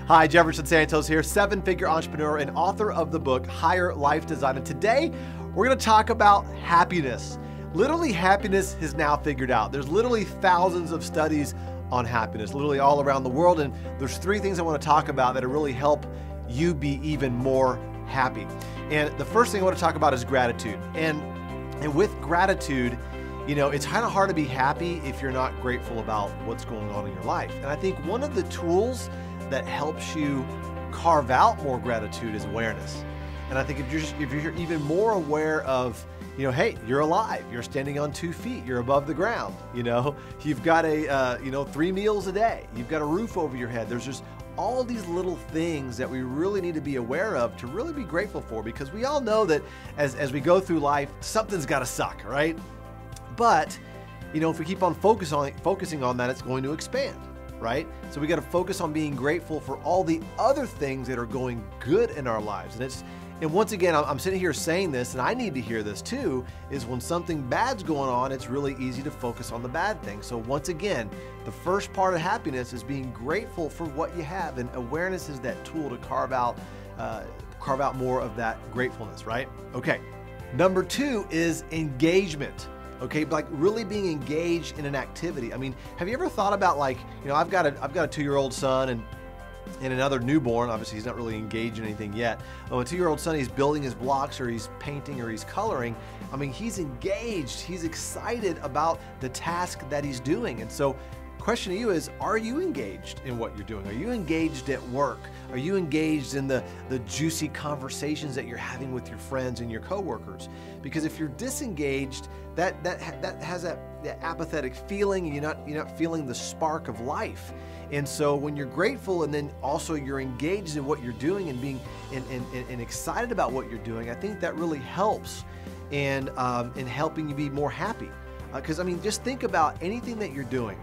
Hi, Jefferson Santos here, seven-figure entrepreneur and author of the book, Higher Life Design. And today, we're gonna talk about happiness. Literally, happiness is now figured out. There's literally thousands of studies on happiness, literally all around the world. And there's three things I wanna talk about that'll really help you be even more happy. And the first thing I wanna talk about is gratitude. And with gratitude, you know, it's kind of hard to be happy if you're not grateful about what's going on in your life. And I think one of the tools that helps you carve out more gratitude is awareness. And I think if you're even more aware of, you know, hey, you're alive, you're standing on 2 feet, you're above the ground, you know, you've got 3 meals a day, you've got a roof over your head. There's just all these little things that we really need to be aware of to really be grateful for, because we all know that as we go through life, something's got to suck, right? But, you know, if we keep on focusing on that, it's going to expand, right? So we got to focus on being grateful for all the other things that are going good in our lives. And once again, I'm sitting here saying this, and I need to hear this too, is when something bad's going on, it's really easy to focus on the bad things. So once again, the first part of happiness is being grateful for what you have, and awareness is that tool to carve out more of that gratefulness, right? Okay. Number 2 is engagement. Okay, like really being engaged in an activity. I mean, have you ever thought about, like, you know, I've got a 2-year-old son and another newborn. Obviously, he's not really engaged in anything yet. But a 2-year-old son, he's building his blocks, or he's painting, or he's coloring. I mean, he's engaged. He's excited about the task that he's doing. And so, question to you is, are you engaged in what you're doing? Are you engaged at work? Are you engaged in the juicy conversations that you're having with your friends and your coworkers? Because if you're disengaged, that has that apathetic feeling, and you're not feeling the spark of life. And so when you're grateful, and then also you're engaged in what you're doing and being and excited about what you're doing, I think that really helps in helping you be more happy. Because I mean, just think about anything that you're doing.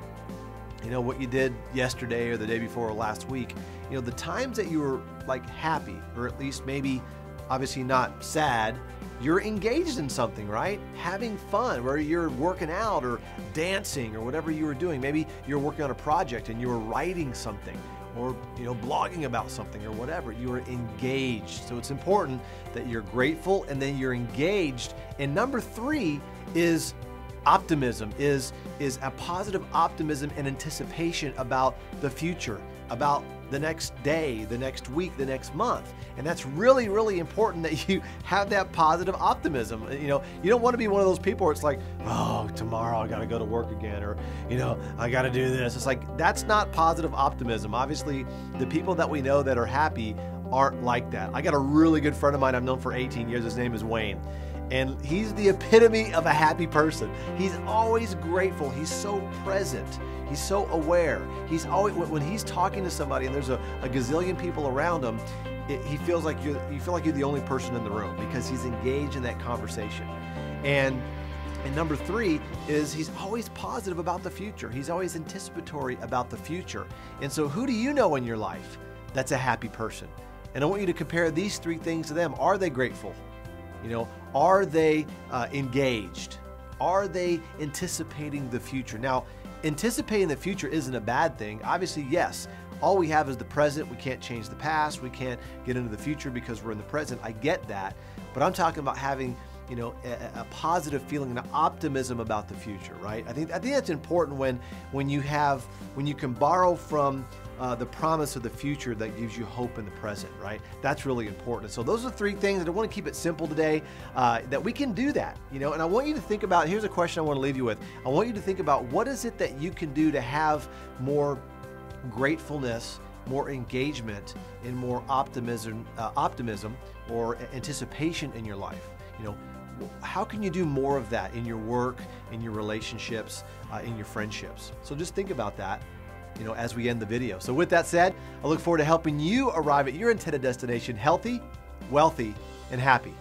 You know, what you did yesterday or the day before or last week, you know, the times that you were like happy, or at least maybe obviously not sad, you're engaged in something, right? Having fun, where you're working out or dancing or whatever you were doing. Maybe you're working on a project and you were writing something, or, you know, blogging about something or whatever. You are engaged. So it's important that you're grateful and then you're engaged. And number 3 is optimism, is a positive optimism and anticipation about the future, about the next day, the next week, the next month. And that's really, really important that you have that positive optimism. You know, you don't want to be one of those people where it's like, oh, tomorrow I got to go to work again, or, you know, I got to do this. It's like, that's not positive optimism. Obviously, the people that we know that are happy aren't like that. I got a really good friend of mine I've known for 18 years. His name is Wayne. And he's the epitome of a happy person. He's always grateful. He's so present. He's so aware. He's always, when he's talking to somebody and there's a gazillion people around him, you feel like you're the only person in the room, because he's engaged in that conversation. And number 3 is he's always positive about the future. He's always anticipatory about the future. And so who do you know in your life that's a happy person? And I want you to compare these 3 things to them. Are they grateful? You know, are they engaged? Are they anticipating the future? Now, anticipating the future isn't a bad thing. Obviously, yes, all we have is the present. We can't change the past. We can't get into the future because we're in the present. I get that. But I'm talking about having, you know, a positive feeling and an optimism about the future, right? I think that's important when you can borrow from the promise of the future that gives you hope in the present, right? That's really important. So those are 3 things, and I want to keep it simple today, that we can do that, you know. And I want you to think about, here's a question I want to leave you with. I want you to think about, what is it that you can do to have more gratefulness, more engagement, and more optimism or anticipation in your life? You know, how can you do more of that in your work, in your relationships, in your friendships? So just think about that, you know, as we end the video. So with that said, I look forward to helping you arrive at your intended destination healthy, wealthy, and happy.